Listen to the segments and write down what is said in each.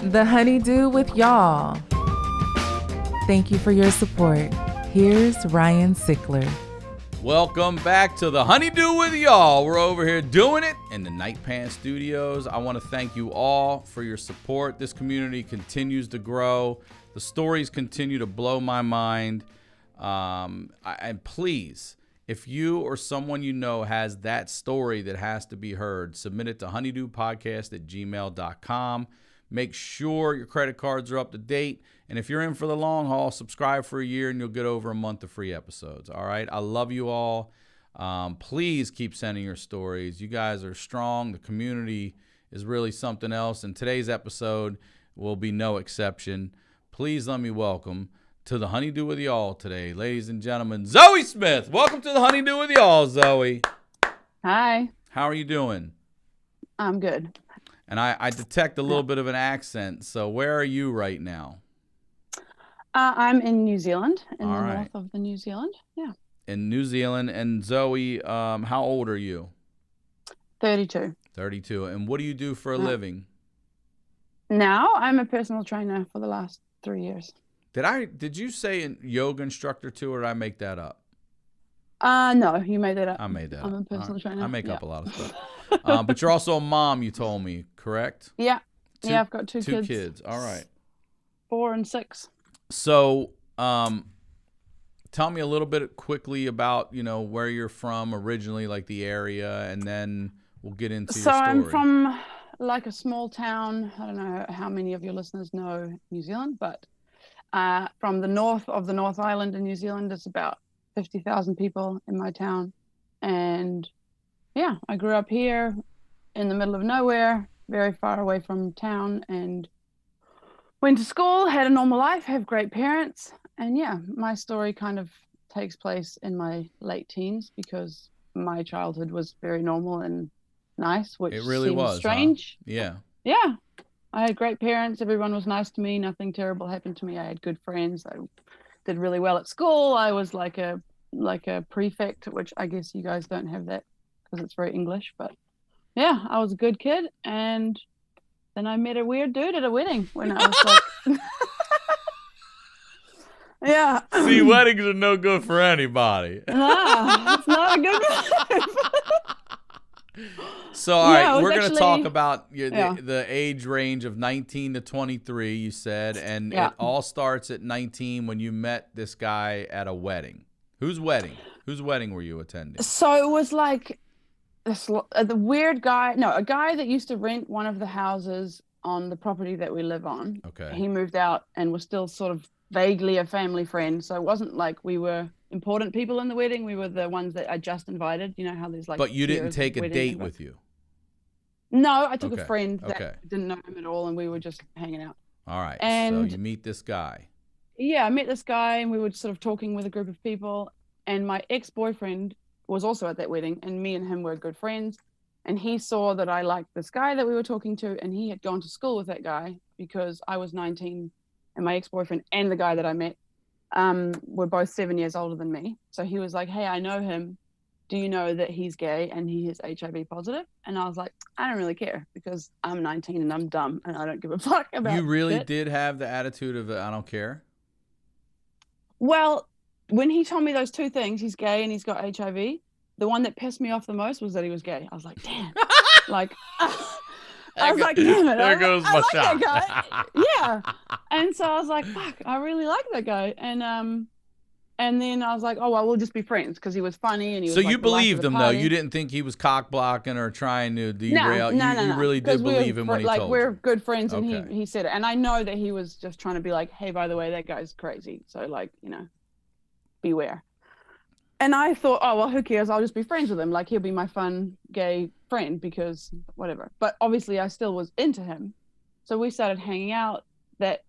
The Honeydew with y'all. Thank you for your support. Here's Ryan Sickler. Welcome back to the Honeydew with y'all. We're over here doing it in the Night Pants Studios. I want to thank you all for your support. This community continues to grow. The stories continue to blow my mind. And please, if you or someone you know has that story that has to be heard, submit it to honeydewpodcast@gmail.com. Make sure your credit cards are up to date. And if you're in for the long haul, subscribe for a year and you'll get over a month of free episodes. All right. I love you all. Please keep sending your stories. You guys are strong. The community is really something else. And today's episode will be no exception. Please let me welcome to the Honeydew with y'all today, ladies and gentlemen, Zoe Smith. Welcome to the Honeydew with y'all, Zoe. Hi. How are you doing? I'm good. And I detect a little bit of an accent. So where are you right now? I'm in New Zealand, in All the right. north of the New Zealand. Yeah. In New Zealand. And Zoe, how old are you? 32. 32. And what do you do for a living? Now I'm a personal trainer for the last 3 years. Did you say a yoga instructor too, or did I make that up? No, you made that up. I made that I'm up. a personal trainer. I make Yeah. up a lot of stuff. But you're also a mom, you told me, correct? Yeah. Yeah, I've got two kids. 2 kids. All right. 4 and 6. So, tell me a little bit quickly about, where you're from originally, like the area, and then we'll get into your story. So I'm from like a small town. I don't know how many of your listeners know New Zealand, but from the north of the North Island in New Zealand, there's about 50,000 people in my town. And yeah, I grew up here in the middle of nowhere, very far away from town, and went to school, had a normal life, have great parents. And yeah, my story kind of takes place in my late teens because my childhood was very normal and nice, which it really seems was strange. Huh? Yeah. Yeah. I had great parents. Everyone was nice to me. Nothing terrible happened to me. I had good friends. I did really well at school. I was like a prefect, which I guess you guys don't have that because it's very English. But yeah, I was a good kid. And then I met a weird dude at a wedding when I was like, yeah. See, weddings are no good for anybody. Nah, it's not a good move. So, all right, we're going to actually talk about the age range of 19 to 23, you said, and it all starts at 19 when you met this guy at a wedding. Whose wedding? Whose wedding were you attending? So it was like the weird guy, a guy that used to rent one of the houses on the property that we live on. Okay. He moved out and was still sort of vaguely a family friend. So it wasn't like we were important people in the wedding. We were the ones that I just invited. You know how there's like. But you didn't take a date with you? No, I took a friend that didn't know him at all, and we were just hanging out. All right. And so you meet this guy. Yeah, I met this guy, and we were sort of talking with a group of people. And my ex-boyfriend was also at that wedding, and me and him were good friends. And he saw that I liked this guy that we were talking to, and he had gone to school with that guy because I was 19, and my ex-boyfriend and the guy that I met were both 7 years older than me. So he was like, "Hey, I know him. Do you know that he's gay and he is HIV positive?" And I was like, I don't really care because I'm 19 and I'm dumb and I don't give a fuck about You really shit. did have the attitude of I don't care? Well, when he told me those two things, he's gay and he's got HIV, the one that pissed me off the most was that he was gay. I was like, damn. Like, I was like, damn it. There goes my shot. That guy. Yeah. And so I was like, fuck, I really like that guy. And then I was like, oh, well, we'll just be friends because he was funny and he was. So like you the life of believed the him, though? party. You didn't think he was cock blocking or trying to derail? No. You really did believe him when he told you? We're good friends, and Okay. he said it. And I know that he was just trying to be like, hey, by the way, that guy's crazy. So, like, beware. And I thought, oh, well, who cares? I'll just be friends with him. Like, he'll be my fun gay friend because whatever. But obviously, I still was into him. So we started hanging out. That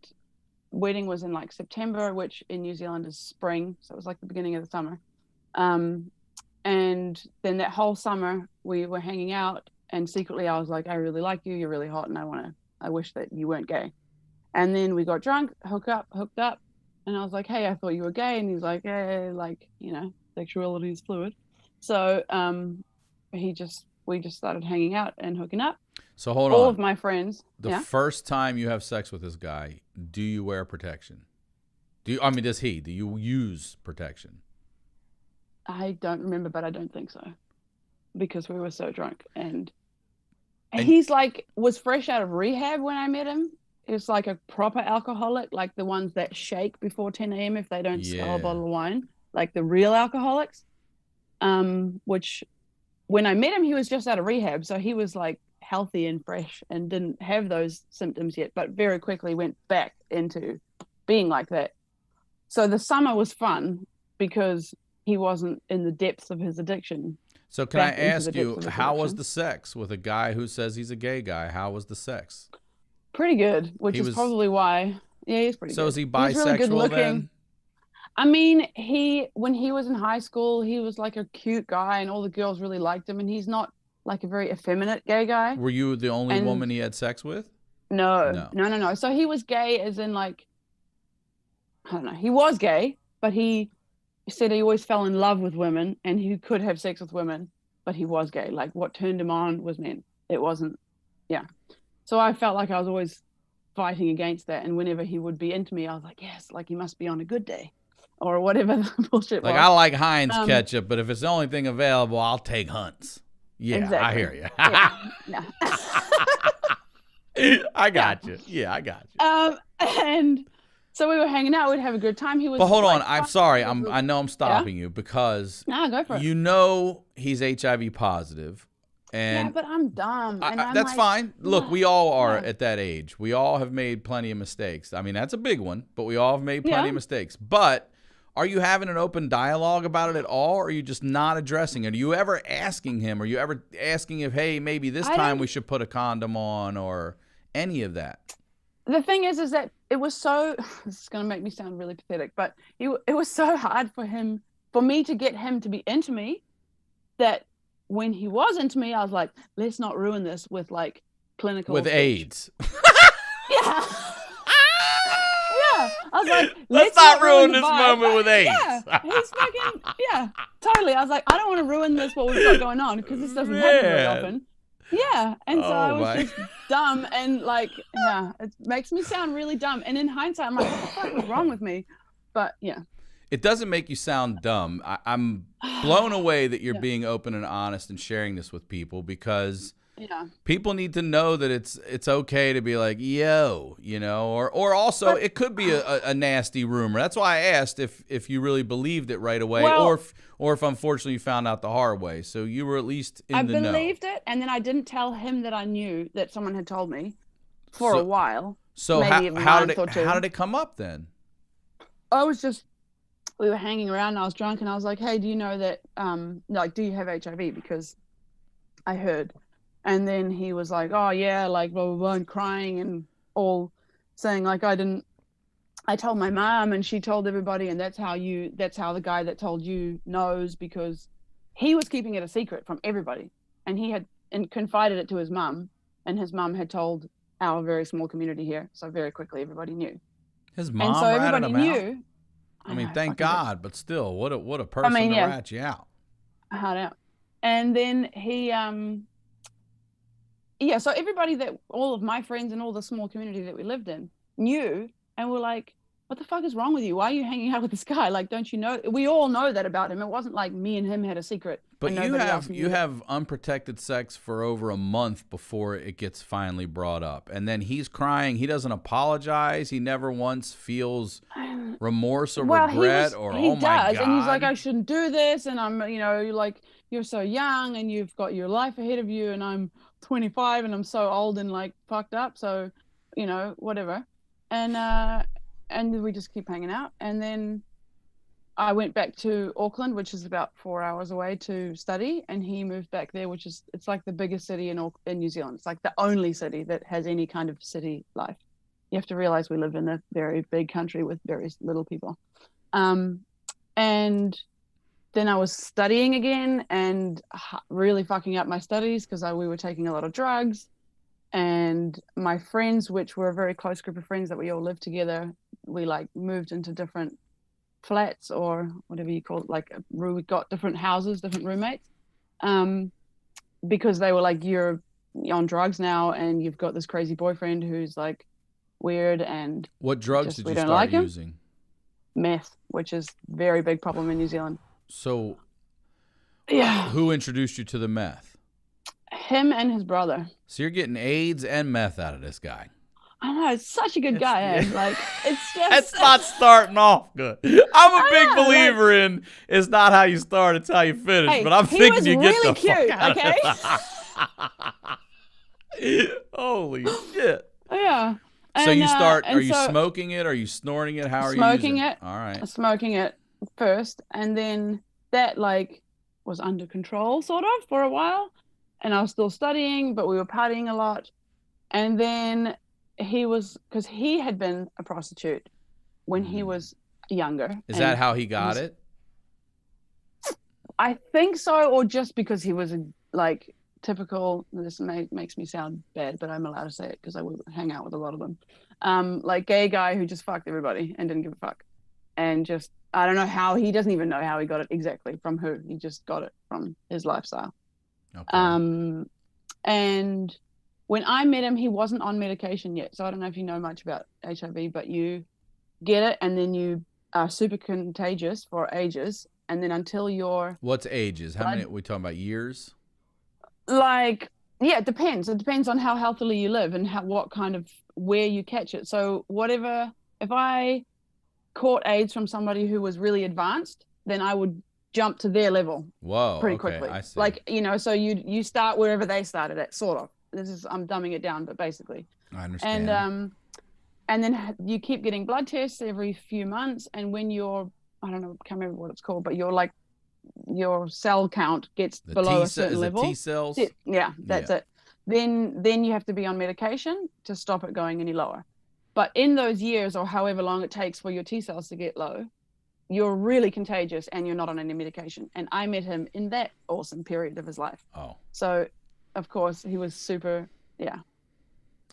wedding was in like September, which in New Zealand is spring. So it was like the beginning of the summer. And then that whole summer we were hanging out, and secretly I was like, I really like you. You're really hot. And I wish that you weren't gay. And then we got drunk, hooked up. And I was like, hey, I thought you were gay. And he's like, hey, like, sexuality is fluid. So we just started hanging out and hooking up. So hold all on. of my friends. The Yeah. first time you have sex with this guy, do you wear protection? Does he? Do you use protection? I don't remember, but I don't think so, because we were so drunk. And And- he's like, was fresh out of rehab when I met him. He was like a proper alcoholic, like the ones that shake before 10 a.m. if they don't sell Yeah. a bottle of wine, like the real alcoholics. Which when I met him, he was just out of rehab. So he was like healthy and fresh and didn't have those symptoms yet, but very quickly went back into being like that. So the summer was fun because he wasn't in the depths of his addiction. So can I Back into the ask depths you, of his how was addiction. the sex with a guy who says he's a gay guy? How was the sex? Pretty good, which He is was- probably why. Yeah, he's pretty So good. is he He's really good bisexual looking. then? I mean, when he was in high school, he was like a cute guy and all the girls really liked him, and he's not like a very effeminate gay guy. Were you the only And- woman he had sex with? No. So he was gay as in like, I don't know, he was gay, but he said he always fell in love with women and he could have sex with women, but he was gay. Like what turned him on was men. It wasn't, yeah. So I felt like I was always fighting against that. And whenever he would be into me, I was like, yes, like he must be on a good day or whatever the bullshit Like, was. I like Heinz ketchup, but if it's the only thing available, I'll take Hunt's. Yeah, Exactly. I hear you. Yeah. I got you. Yeah, I got you. And so we were hanging out. We'd have a good time. He was. But hold on. like, I'm sorry. I know I'm stopping you because No, go for it. you know he's HIV positive. And Yeah, but I'm dumb. And I'm that's like, fine. Look, we all are Yeah. at that age. We all have made plenty of mistakes. I mean, that's a big one, but we all have made plenty Yeah. of mistakes. But are you having an open dialogue about it at all, or are you just not addressing it? Are you ever asking him? Are you ever asking if, hey, maybe this I time don't- we should put a condom on or any of that? The thing is that it was so. This is going to make me sound really pathetic, but it was so hard for me to get him to be into me, that when he was into me, I was like, let's not ruin this with like clinical With speech. AIDS. Yeah. Yeah, I was like, Let's not ruin the this vibe. moment with AIDS. Yeah, he's fucking, yeah, totally. I was like, I don't want to ruin this, what we've got going on, because this doesn't happen very Man. often. Yeah, and so I Oh, was my. just dumb, and like, yeah, it makes me sound really dumb. And in hindsight, I'm like, what the fuck was wrong with me? But yeah. It doesn't make you sound dumb. I'm blown away that you're Yeah. being open and honest and sharing this with people, because Yeah. people need to know that it's okay to be like, yo, you know, or also But- it could be a nasty rumor. That's why I asked if you really believed it right away, Well- or if unfortunately you found out the hard way. So you were at least in I the know. believed it, and then I didn't tell him that I knew that someone had told me for So- a while. So maybe a how did month or two. how did it come up then? We were hanging around and I was drunk and I was like, hey, do you know that, like, do you have HIV? Because I heard. And then he was like, oh yeah, like blah, blah, blah, and crying and all saying like, I told my mom and she told everybody, and that's how the guy that told you knows, because he was keeping it a secret from everybody. And he had confided it to his mum, and his mum had told our very small community here. So very quickly everybody knew. His And mom so ratted everybody him out? knew. I mean, know, thank fucking God, but still, what a person to yeah. rat you out. Hard out. And then he yeah, so everybody, that all of my friends and all the small community that we lived in knew, and were like, what the fuck is wrong with you? Why are you hanging out with this guy? Like, don't you know? We all know that about him. It wasn't like me and him had a secret. But and you nobody else have knew you that. have unprotected sex for over a month before it gets finally brought up, and then he's crying. He doesn't apologize. He never once feels remorse or regret he or does, oh my God. and he's like, I shouldn't do this, and I'm, you know, like, you're so young and you've got your life ahead of you, and I'm 25 and I'm so old and like fucked up, so, you know, whatever. And we just keep hanging out, and then I went back to Auckland, which is about 4 hours away, to study, and he moved back there, which is, it's like the biggest city in New Zealand. It's like the only city that has any kind of city life. You have to realize we live in a very big country with very little people. And then I was studying again and really fucking up my studies because we were taking a lot of drugs. And my friends, which were a very close group of friends that we all lived together, we like moved into different flats, or whatever you call it, like we got different houses, different roommates, because they were like, you're on drugs now, and you've got this crazy boyfriend who's like weird and What drugs just, did we you don't start like him. using? Meth, which is very big problem in New Zealand. So Yeah, who introduced you to the meth? him and his brother. So you're getting AIDS and meth out of this guy. I know, it's such a good guy. Like, it's just It's not starting off good. I'm a big know, believer in it's not how you start, it's how you finish. Hey, but I'm he thinking was you really get the cute, fuck out okay? of Holy shit. Yeah. So you start, and are you so smoking it? Are you snorting it? How are you smoking using it. All right. Smoking it first, and then that like was under control sort of for a while, and I was still studying, but we were partying a lot. And then because he had been a prostitute when he was younger. Is that how he got it? I think so, or just because he was like typical. This makes me sound bad, but I'm allowed to say it because I would hang out with a lot of them. Like gay guy who just fucked everybody and didn't give a fuck, and just I don't know how, he doesn't even know how he got it exactly from who. He just got it from his lifestyle. Okay. And when I met him, he wasn't on medication yet. So I don't know if you know much about HIV, but you get it and then you are super contagious for ages. And then until you're What's ages? How many, we talking about years? like, yeah, it depends. It depends on how healthily you live and what kind of, where you catch it. So whatever, if I caught AIDS from somebody who was really advanced, then I would jump to their level pretty quickly. I see. Like, so you start wherever they started at, sort of. I'm dumbing it down, but basically. I understand. And then you keep getting blood tests every few months, and when you're, I don't know, can't remember what it's called, but you're like, your cell count gets below a certain level. T cells? Yeah, that's it. Then you have to be on medication to stop it going any lower. But in those years, or however long it takes for your T cells to get low, you're really contagious and you're not on any medication. And I met him in that awesome period of his life. Oh. So, of course, he was super, yeah.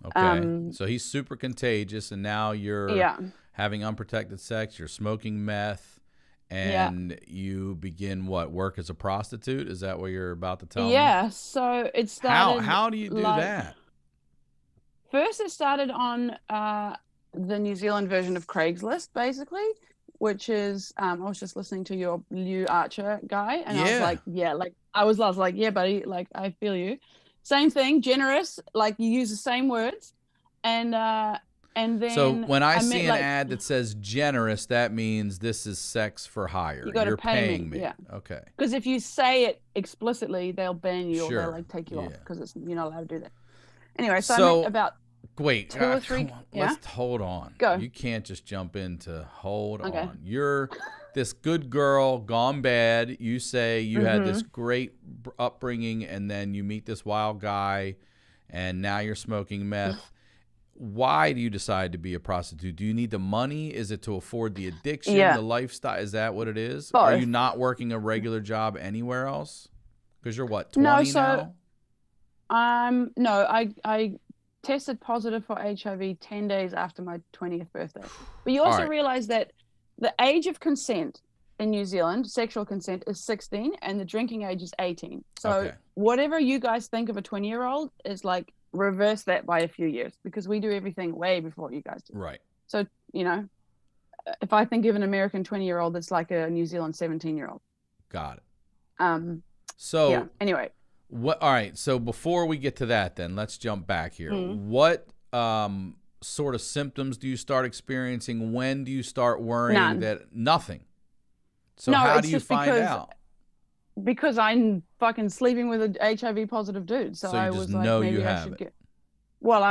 Okay. So he's super contagious, and now you're having unprotected sex, you're smoking meth, and you begin work as a prostitute? Is that what you're about to tell me? Yeah. So it started. How do you do that? First, it started on the New Zealand version of Craigslist, basically, which is I was just listening to your Lew Archer guy, and I was like, I was like, yeah, buddy, like I feel you. Same thing, generous, like you use the same words, and then. So when I see an ad that says generous, that means this is sex for hire. You're paying me. Yeah. Okay. Because if you say it explicitly, they'll ban you or they'll like take you off because you're not allowed to do that. Anyway, so I met about. Wait, 2 or 3. Let's hold on. Go. You can't just jump into hold on. You're this good girl gone bad. You say you had this great upbringing, and then you meet this wild guy, and now you're smoking meth. Why do you decide to be a prostitute? Do you need the money? Is it to afford the addiction, the lifestyle? Is that what it is? Both. Are you not working a regular job anywhere else? Because you're what, 20 now? No, I tested positive for HIV 10 days after my 20th birthday. But you also realize that the age of consent in New Zealand, sexual consent, is 16, and the drinking age is 18. So whatever you guys think of a 20-year-old is like reverse that by a few years, because we do everything way before you guys do. Right. So, if I think of an American 20-year-old, that's like a New Zealand 17-year-old. Got it. Anyway. All right. So before we get to that, then let's jump back here. What sort of symptoms do you start experiencing? When do you start worrying that nothing? So how do you find out? Because I'm fucking sleeping with an HIV positive dude. So I was like, maybe I should get. Well,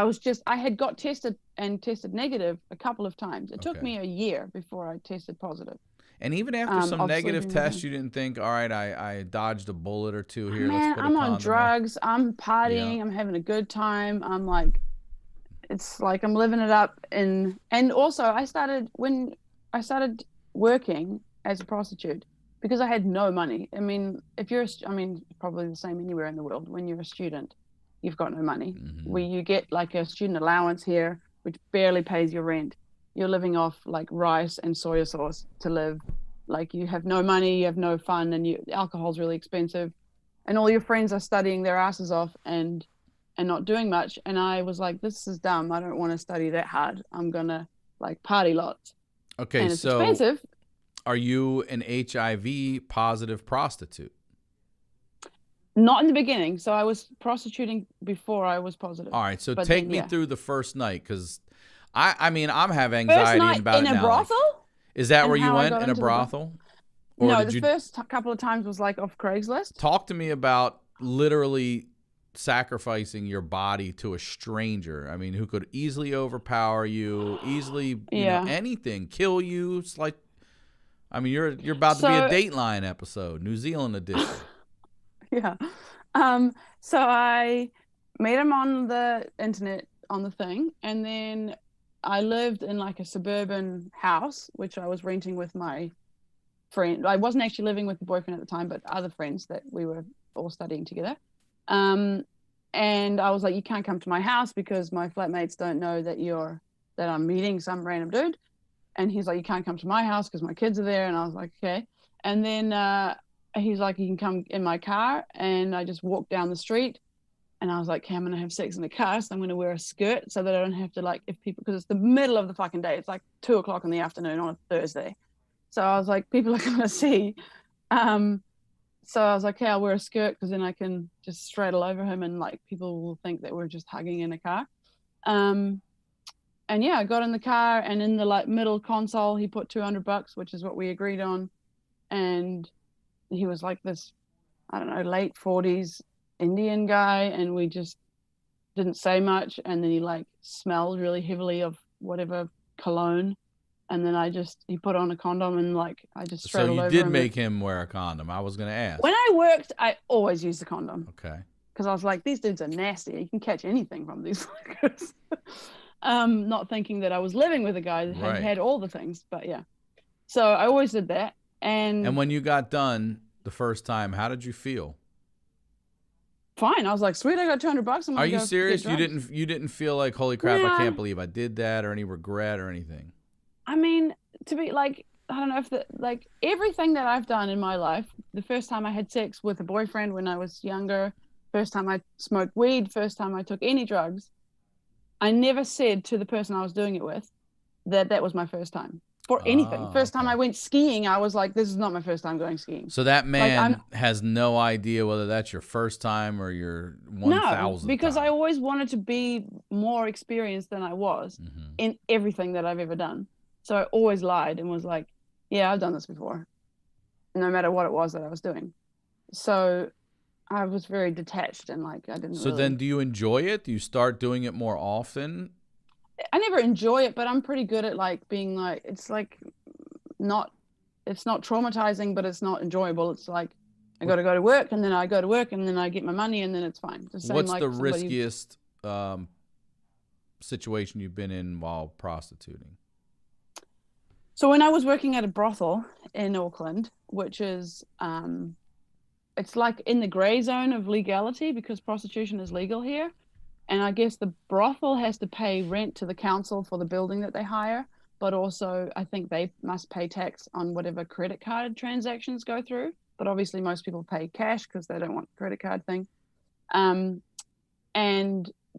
I had got tested and tested negative a couple of times. It took me a year before I tested positive. And even after some negative tests, you didn't think, all right, I dodged a bullet or two here. Man, let's put I'm on drugs. I'm partying. Yeah. I'm having a good time. I'm like, it's like I'm living it up. And also when I started working as a prostitute, because I had no money. I mean, probably the same anywhere in the world. When you're a student, you've got no money. Where you get like a student allowance here, which barely pays your rent. You're living off like rice and soy sauce to live. Like you have no money, you have no fun, and alcohol's really expensive, and all your friends are studying their asses off, and and not doing much. And I was like, this is dumb. I don't want to study that hard. I'm going to like party lots. Okay, And it's so expensive. are you an HIV positive prostitute? Not in the beginning. So I was prostituting before I was positive. All right, so But take then, me yeah. through the first night, because I mean, I'm having First anxiety night about in it a now. brothel? Is that And where you how I went, got in a into the brothel? Or No, did the you first couple of times was like off Craigslist. talk to me about literally sacrificing your body to a stranger? I mean, who could easily overpower you, easily, you know, Yeah. anything, kill you. It's like, I mean, you're about to be a Dateline episode, New Zealand edition. Yeah. So I made him on the internet on the thing, and then I lived in like a suburban house, which I was renting with my friend. I wasn't actually living with the boyfriend at the time, but other friends that we were all studying together. And I was like, you can't come to my house because my flatmates don't know that I'm meeting some random dude. And he's like, you can't come to my house because my kids are there. And I was like, okay. And then he's like, you can come in my car. And I just walked down the street, and I was like, okay, I'm going to have sex in the car. So I'm going to wear a skirt so that I don't have to, like, if people, because it's the middle of the fucking day. It's like 2:00 in the afternoon on a Thursday. So I was like, people are going to see. So I was like, okay, I'll wear a skirt because then I can just straddle over him and like people will think that we're just hugging in a car. And yeah, I got in the car, and in the like middle console, he put $200, which is what we agreed on. And he was like this, I don't know, late 40s Indian guy. And we just didn't say much. And then he like smelled really heavily of whatever cologne. And then he put on a condom, and like I just straddled over him. So you did make him wear a condom. I was going to ask. When I worked, I always used a condom. Okay. Because I was like, these dudes are nasty. You can catch anything from these fuckers. Not thinking that I was living with a guy that had all the things, but yeah. So I always did that. And when you got done the first time, how did you feel? Fine. I was like, sweet, I got $200. Are you serious? You didn't feel like, holy crap, I can't believe I did that, or any regret or anything? I mean, to be like, I don't know if like everything that I've done in my life, the first time I had sex with a boyfriend when I was younger, first time I smoked weed, first time I took any drugs, I never said to the person I was doing it with that was my first time for anything. First time I went skiing, I was like, this is not my first time going skiing. So that man has no idea whether that's your first time or your 1,000th because time. I always wanted to be more experienced than I was in everything that I've ever done. So I always lied and was like, yeah, I've done this before, no matter what it was that I was doing. So I was very detached and like I didn't So then do you enjoy it? Do you start doing it more often? I never enjoy it, but I'm pretty good at like being like, it's not traumatizing, but it's not enjoyable. It's like I got to go to work, and then I go to work, and then I get my money, and then it's fine. What's the riskiest situation you've been in while prostituting? So when I was working at a brothel in Auckland, which is, it's like in the gray zone of legality because prostitution is legal here. And I guess the brothel has to pay rent to the council for the building that they hire. But also I think they must pay tax on whatever credit card transactions go through. But obviously most people pay cash because they don't want the credit card thing. And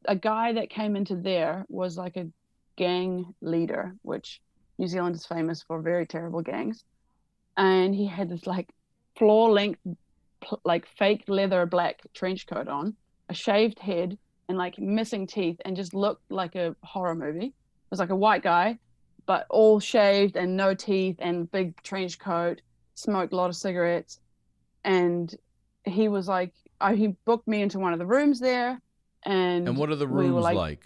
a guy that came into there was like a gang leader, which New Zealand is famous for very terrible gangs. And he had this like floor length, like fake leather black trench coat on, a shaved head and like missing teeth, and just looked like a horror movie. It was like a white guy, but all shaved and no teeth and big trench coat, smoked a lot of cigarettes. And he was like, he booked me into one of the rooms there. And what are the rooms like?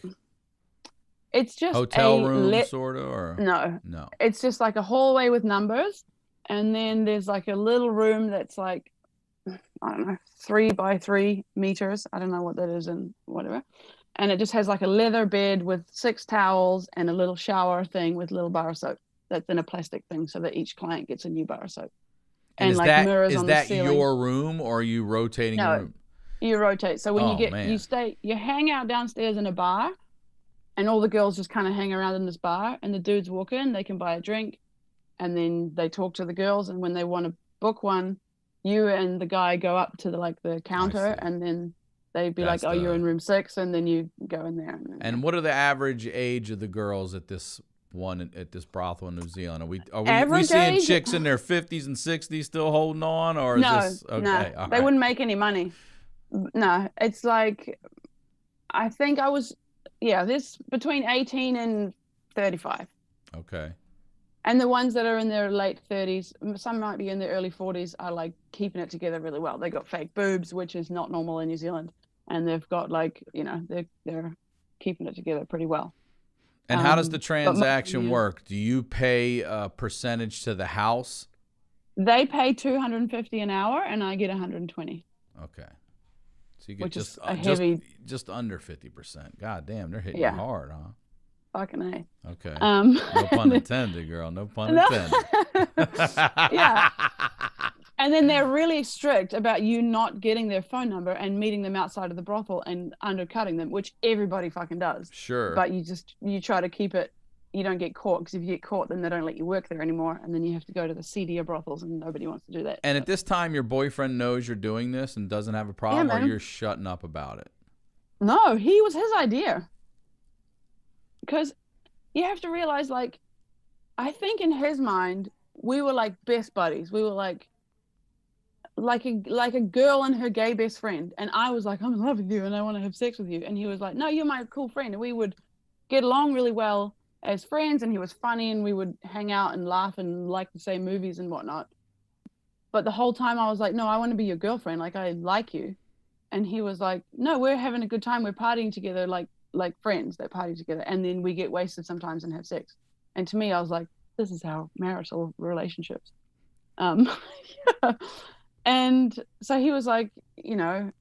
It's just hotel room sort of, or no. It's just like a hallway with numbers, and then there's like a little room that's like, I don't know, 3 by 3 meters. I don't know what that is and whatever. And it just has like a leather bed with 6 towels and a little shower thing with a little bar of soap that's in a plastic thing so that each client gets a new bar of soap. And like mirrors on the ceiling. Is that your room, or are you rotating a room? You rotate. So when you hang out downstairs in a bar, and all the girls just kind of hang around in this bar, and the dudes walk in, they can buy a drink, and then they talk to the girls, and when they want to book one, you and the guy go up to the counter, and then They'd be like, "Oh, you're in room 6," and then you go in there. And what are the average age of the girls at this brothel in New Zealand? Are we seeing age? chicks in their 50s and 60s still holding on, or is this okay? No, they wouldn't make any money. No, it's like, I think this between 18 and 35. Okay. And the ones that are in their late 30s, some might be in their early 40s, are like keeping it together really well. They got fake boobs, which is not normal in New Zealand, and they've got they're keeping it together pretty well. And how does the transaction work? Do you pay a percentage to the house? They pay $250 an hour, and I get $120. Okay, so you get just under 50%. God damn, they're hitting you hard, huh? Fucking A. Okay. No pun intended, girl. No pun intended. Yeah. And then they're really strict about you not getting their phone number and meeting them outside of the brothel and undercutting them, which everybody fucking does. Sure. But you try to keep it, you don't get caught, because if you get caught, then they don't let you work there anymore, and then you have to go to the seedier brothels, and nobody wants to do that. And at this time, your boyfriend knows you're doing this and doesn't have a problem, or you're shutting up about it? No, it was his idea. Because you have to realize, like, I think in his mind, we were like best buddies. We were like a girl and her gay best friend. And I was like, I'm in love with you and I want to have sex with you. And he was like, no, you're my cool friend. And we would get along really well as friends, and he was funny, and we would hang out and laugh and like the same movies and whatnot. But the whole time I was like, no, I want to be your girlfriend. Like, I like you. And he was like, no, we're having a good time. We're partying together like friends that party together, and then we get wasted sometimes and have sex. And to me, I was like, this is how marital relationships. And so he was like,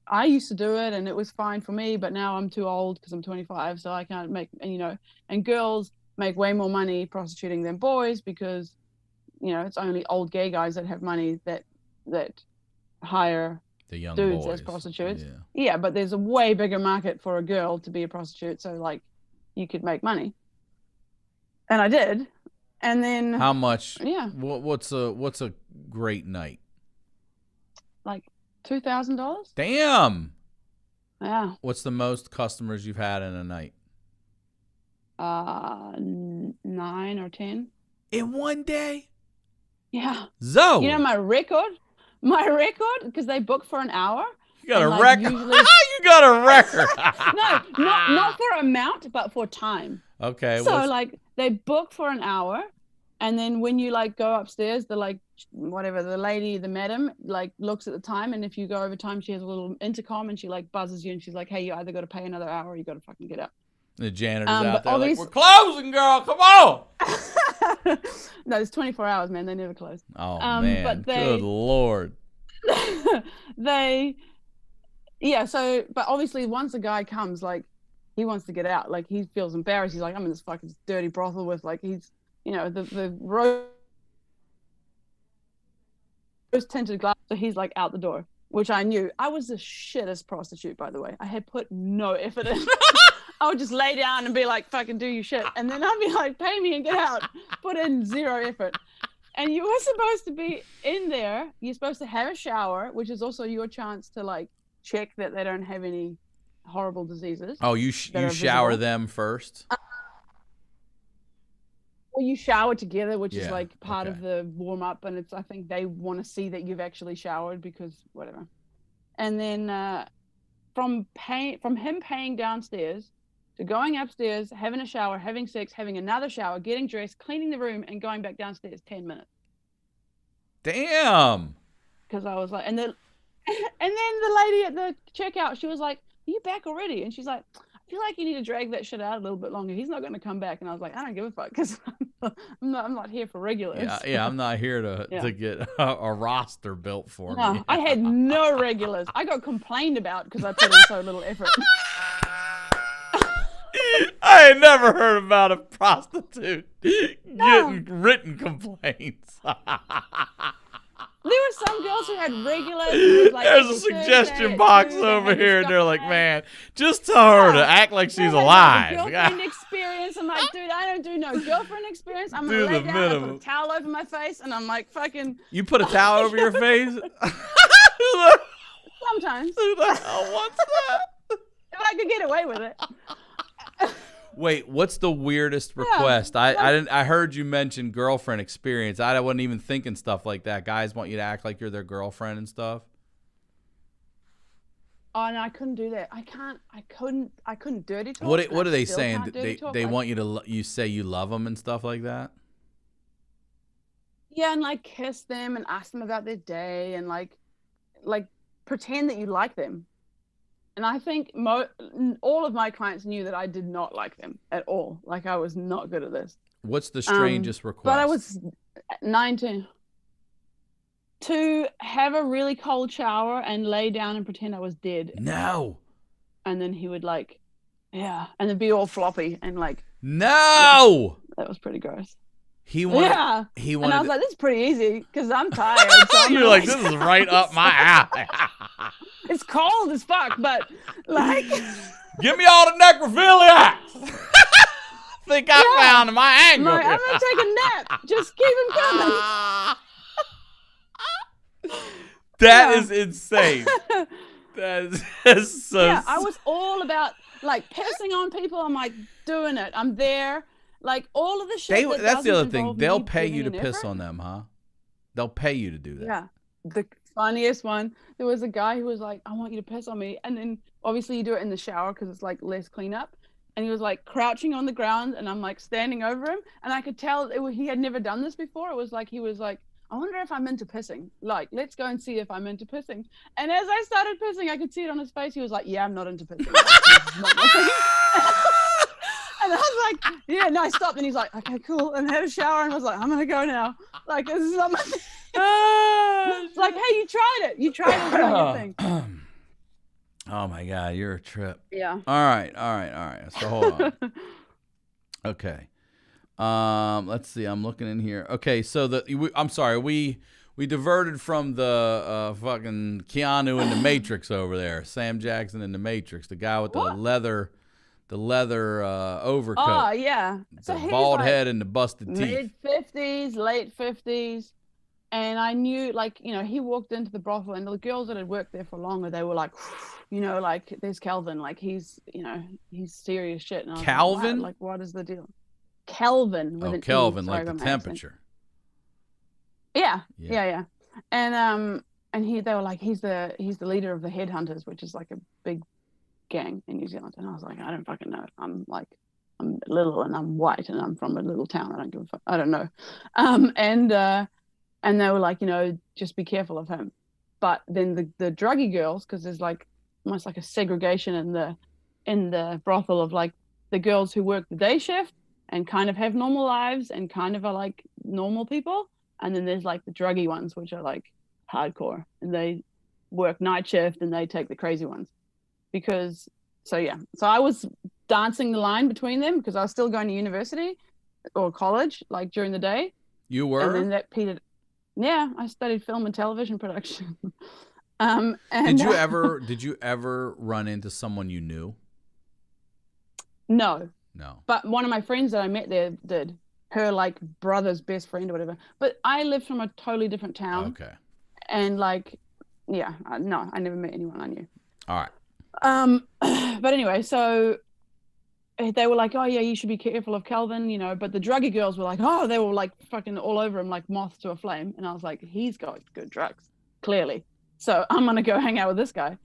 I used to do it and it was fine for me, but now I'm too old because I'm 25, so I can't make, and girls make way more money prostituting than boys, because it's only old gay guys that have money that hire the young dudes boys as prostitutes. Yeah, but there's a way bigger market for a girl to be a prostitute, so like you could make money. And I did. And then how much? Yeah. What's a great night? Like $2,000. Damn. Yeah. What's the most customers you've had in a night? 9 or 10. In one day? Yeah. Zoe. My record, because they book for an hour. You got a record. You got a record. No, not for amount, but for time. Okay. So like they book for an hour, and then when you like go upstairs, the lady, the madam, like looks at the time, and if you go over time, she has a little intercom, and she like buzzes you, and she's like, hey, you either got to pay another hour or you got to fucking get up. The janitor's out there like, we're closing, girl. Come on. No, it's 24 hours, man. They never close. Oh, man. Good Lord. But obviously once a guy comes, like, he wants to get out. Like, he feels embarrassed. He's like, I'm in this fucking dirty brothel with, like, he's, the rose tinted glass. So he's, like, out the door, which I knew. I was the shittest prostitute, by the way. I had put no effort in. I would just lay down and be like, fucking do your shit. And then I'd be like, pay me and get out. Put in zero effort. And you were supposed to be in there. You're supposed to have a shower, which is also your chance to like check that they don't have any horrible diseases. Oh, you shower them first? Well, you shower together, which is like part of the warm up. And I think they want to see that you've actually showered, because whatever. And then from him paying downstairs to going upstairs, having a shower, having sex, having another shower, getting dressed, cleaning the room, and going back downstairs, 10 minutes. Damn. Because I was like, and then the lady at the checkout, she was like, are you back already? And she's like, I feel like you need to drag that shit out a little bit longer. He's not going to come back. And I was like, I don't give a fuck, because I'm not here for regulars. Yeah, I'm not here to get a roster built for me. I had no regulars. I got complained about because I put in so little effort. I ain't never heard about a prostitute getting written complaints. There were some girls who had regulars. Like, there's a suggestion box over here, and they're like, man, just tell her to act like she's alive. Girlfriend experience. I'm like, dude, I don't do no girlfriend experience. I'm going to lay down, I put a towel over my face, and I'm like, fucking. You put a towel over your face? Sometimes. Who the hell wants that? If I could get away with it. Wait, what's the weirdest request? I heard you mention girlfriend experience. I wasn't even thinking stuff like that. Guys want you to act like you're their girlfriend and stuff. Oh no, I couldn't do that. I couldn't dirty talk. What are they still saying? can't dirty talk. They want you to you say you love them and stuff like that? Yeah, and like kiss them and ask them about their day and like pretend that you like them. And I think all of my clients knew that I did not like them at all. Like I was not good at this. What's the strangest request? But I was 19. To have a really cold shower and lay down and pretend I was dead. No. And then he would like, yeah, and then be all floppy and like. No. That was pretty gross. He wanted. Yeah. He wanted. And I was like, this is pretty easy because I'm tired. So You're like, this is right up my alley. It's cold as fuck, but like. Give me all the necrophilia. Think I found my angle. Like, I'm gonna take a nap. Just keep him coming. That is insane. That is so. Yeah, I was all about like pissing on people. I'm like doing it. I'm there. Like all of the shit. That's the other thing. They'll pay you to piss on them, huh? They'll pay you to do that. Yeah. The funniest one. There was a guy who was like, "I want you to piss on me," and then obviously you do it in the shower because it's like less cleanup. And he was like crouching on the ground, and I'm like standing over him, and I could tell he had never done this before. It was like he was like, I wonder if I'm into pissing. Like, let's go and see if I'm into pissing. And as I started pissing, I could see it on his face. He was like, yeah, I'm not into pissing. And I was like, yeah, no, I stopped. And he's like, okay, cool. And had a shower and was like, I'm going to go now. Like, this is not my thing. It's like, hey, you tried it. You tried it. It's not your thing. Oh, my God. You're a trip. Yeah. All right. So hold on. Okay. Let's see. I'm looking in here. Okay, so I'm sorry. We diverted from the fucking Keanu in the Matrix over there. Sam Jackson in the Matrix, the guy with the leather overcoat. Oh yeah, The bald head and the busted teeth. Mid-50s, late 50s, and I knew, like, you know, he walked into the brothel, and the girls that had worked there for longer, they were like, you know, like, there's Calvin, like he's serious shit. And I was Calvin? like, what is the deal? Kelvin with an Kelvin, E. like the temperature. Yeah. And they were like, he's the leader of the headhunters, which is like a big gang in New Zealand. And I was like, I don't fucking know. I'm little and I'm white and I'm from a little town. I don't give a fuck. I don't know. And they were like, you know, just be careful of him. But then the druggy girls, because there's like almost like a segregation in the brothel of like the girls who work the day shift and kind of have normal lives and kind of are like normal people. And then there's like the druggy ones, which are like hardcore, and they work night shift and they take the crazy ones. So I was dancing the line between them because I was still going to university or college, like during the day. You were? And then that petered. Yeah, I studied film and television production. And did you ever run into someone you knew? No. But one of my friends that I met there did. Her like brother's best friend or whatever. But I lived from a totally different town. Okay. And like, yeah, no, I never met anyone I knew. All right. But anyway, so they were like, oh yeah, you should be careful of Calvin, you know. But the druggy girls were like, oh, they were like fucking all over him like moths to a flame. And I was like, he's got good drugs, clearly. So I'm gonna go hang out with this guy.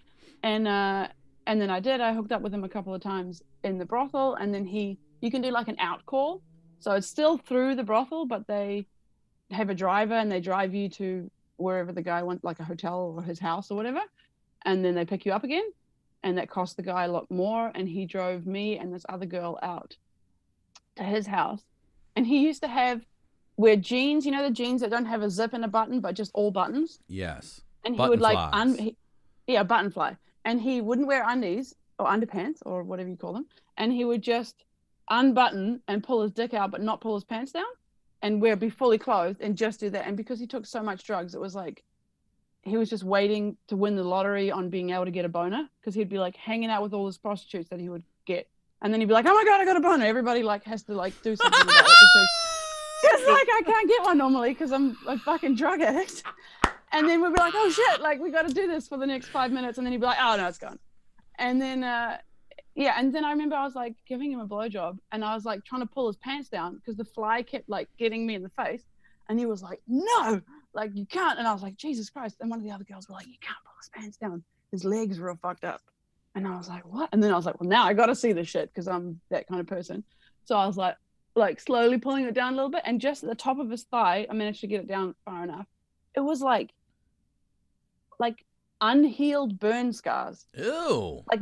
And then I hooked up with him a couple of times in the brothel, and then you can do like an out call. So it's still through the brothel, but they have a driver and they drive you to wherever the guy wants, like a hotel or his house or whatever. And then they pick you up again. And that cost the guy a lot more. And he drove me and this other girl out to his house. And he used to wear jeans, you know, the jeans that don't have a zip and a button, but just all buttons. Yes. And he would like, button fly. And he wouldn't wear undies or underpants or whatever you call them. And he would just unbutton and pull his dick out but not pull his pants down and be fully clothed and just do that. And because he took so much drugs, it was like he was just waiting to win the lottery on being able to get a boner, because he'd be like hanging out with all his prostitutes that he would get, and then he'd be like, oh my god, I got a boner. Everybody like has to like do something about it because like I can't get one normally because I'm a fucking drug addict. And then we'd be like, oh shit, like we got to do this for the next 5 minutes. And then he'd be like, oh no, it's gone. And then, and then I remember I was like giving him a blowjob and I was like trying to pull his pants down because the fly kept like getting me in the face. And he was like, no, like you can't. And I was like, Jesus Christ. And one of the other girls were like, you can't pull his pants down. His legs were all fucked up. And I was like, what? And then I was like, well, now I got to see this shit because I'm that kind of person. So I was like slowly pulling it down a little bit. And just at the top of his thigh, I managed to get it down far enough. It was like unhealed burn scars. Ew. Like,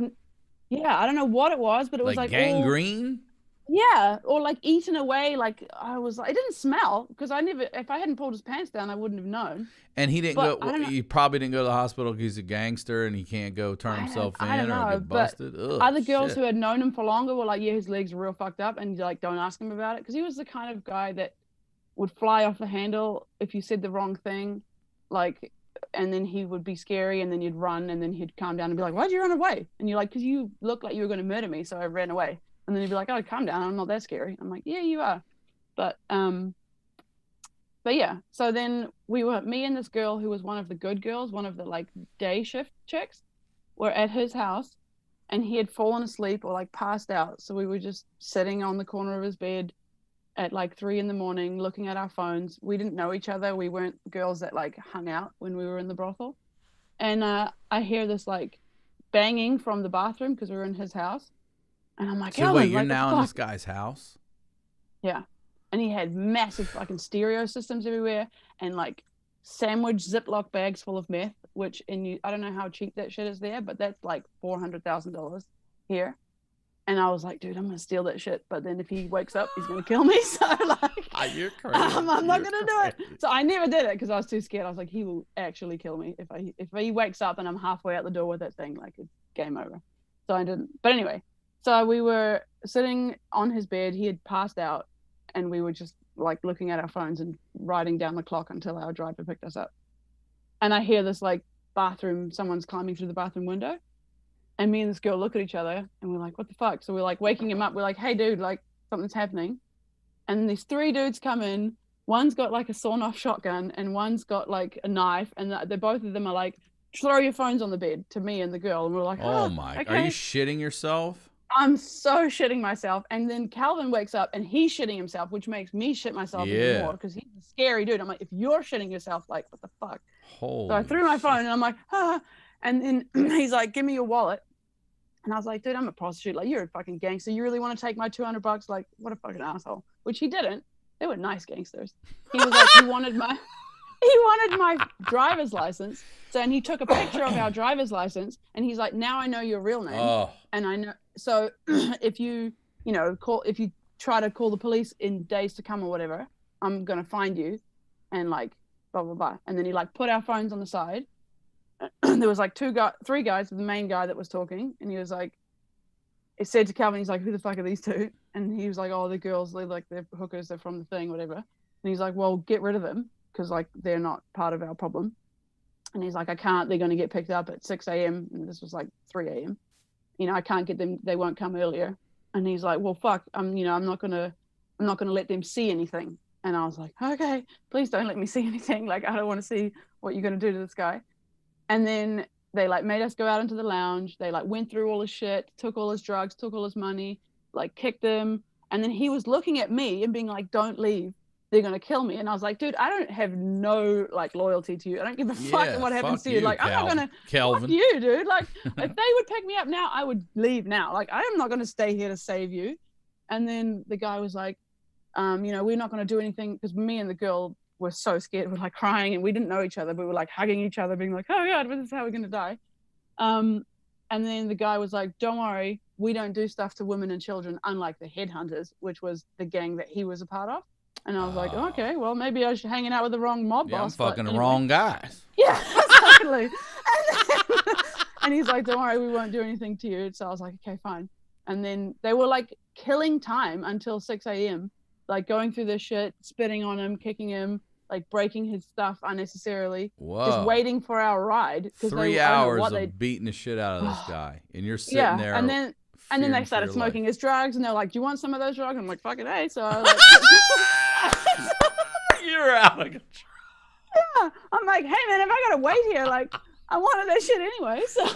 yeah, I don't know what it was, but it was like gangrene. Yeah, or like eaten away. Like I was like, it didn't smell because if I hadn't pulled his pants down, I wouldn't have known. And he didn't go. He probably didn't go to the hospital because he's a gangster and he can't go turn himself in or get busted. Ugh, other girls who had known him for longer were like, yeah, his legs are real fucked up, and like, don't ask him about it because he was the kind of guy that would fly off the handle if you said the wrong thing, like. And then he would be scary, and then you'd run, and then he'd calm down and be like, why'd you run away? And you're like, because you look like you were going to murder me, so I ran away. And then he'd be like, oh, calm down, I'm not that scary. I'm like, yeah, you are. But yeah, so then me and this girl who was one of the good girls, one of the like day shift chicks, were at his house, and he had fallen asleep or like passed out. So we were just sitting on the corner of his bed at like 3 a.m, looking at our phones. We didn't know each other. We weren't girls that like hung out when we were in the brothel. And I hear this like banging from the bathroom because we were in his house. And I'm like, so wait, you're now in this guy's house? Yeah. And he had massive fucking stereo systems everywhere and like sandwich Ziploc bags full of meth, which I don't know how cheap that shit is there, but that's like $400,000 here. And I was like, dude, I'm going to steal that shit. But then if he wakes up, he's going to kill me. So like, you're crazy. I'm not going to do it. So I never did it because I was too scared. I was like, he will actually kill me. If he wakes up and I'm halfway out the door with that thing, like it's game over. So I didn't. But anyway, so we were sitting on his bed. He had passed out and we were just like looking at our phones and writing down the clock until our driver picked us up. And I hear this like someone's climbing through the bathroom window. And me and this girl look at each other and we're like, what the fuck? So we're like waking him up. We're like, hey, dude, like something's happening. And these 3 dudes come in. One's got like a sawn off shotgun and one's got like a knife. And both of them are like, throw your phones on the bed to me and the girl. And we're like, oh my, okay. Are you shitting yourself? I'm so shitting myself. And then Calvin wakes up and he's shitting himself, which makes me shit myself even more because he's a scary dude. I'm like, if you're shitting yourself, like, what the fuck? Holy so I threw my phone and I'm like, ah. And then he's like, give me your wallet. And I was like, dude, I'm a prostitute. Like, you're a fucking gangster. You really want to take my $200? Like, what a fucking asshole. Which he didn't. They were nice gangsters. He was like, he wanted my driver's license. So, and he took a picture of our driver's license. And he's like, now I know your real name. Oh. And I know. So if you try to call the police in days to come or whatever, I'm going to find you. And like, blah, blah, blah. And then he like put our phones on the side. There was like 3 guys, the main guy that was talking, and he was like, it said to Calvin, he's like, who the fuck are these 2? And he was like, oh, the girls, they're hookers, they're from the thing, whatever. And he's like, well, get rid of them because like they're not part of our problem. And he's like, I can't, they're going to get picked up at 6 a.m. And this was like 3 a.m. I can't get them, they won't come earlier. And he's like, well, fuck, I'm not going to let them see anything. And I was like, okay, please don't let me see anything. Like, I don't want to see what you're going to do to this guy. And then they like made us go out into the lounge. They like went through all his shit, took all his drugs, took all his money, like kicked him. And then he was looking at me and being like, don't leave. They're going to kill me. And I was like, dude, I don't have no like loyalty to you. I don't give a fuck what happens to you. Like, I'm not going to fuck you, dude. Like if they would pick me up now, I would leave now. Like, I am not going to stay here to save you. And then the guy was like, we're not going to do anything because me and the girl were so scared. We're like crying and we didn't know each other, but we were like hugging each other, being like, oh God, this is how we're going to die. And then the guy was like, don't worry, we don't do stuff to women and children, unlike the headhunters, which was the gang that he was a part of. And I was like, okay, well, maybe I was hanging out with the wrong mob boss. I'm fucking the wrong guys. Yeah, exactly. And he's like, don't worry, we won't do anything to you. So I was like, okay, fine. And then they were like killing time until 6 a.m., like going through this shit, spitting on him, kicking him, like breaking his stuff unnecessarily. Whoa. Just waiting for our ride. 3 hours of beating the shit out of this guy. And you're sitting there. And then they started smoking his drugs and they're like, do you want some of those drugs? I'm like, fucking A. So I was like, you're out of control. I'm like, hey man, if I gotta wait here, like I wanted that shit anyway. So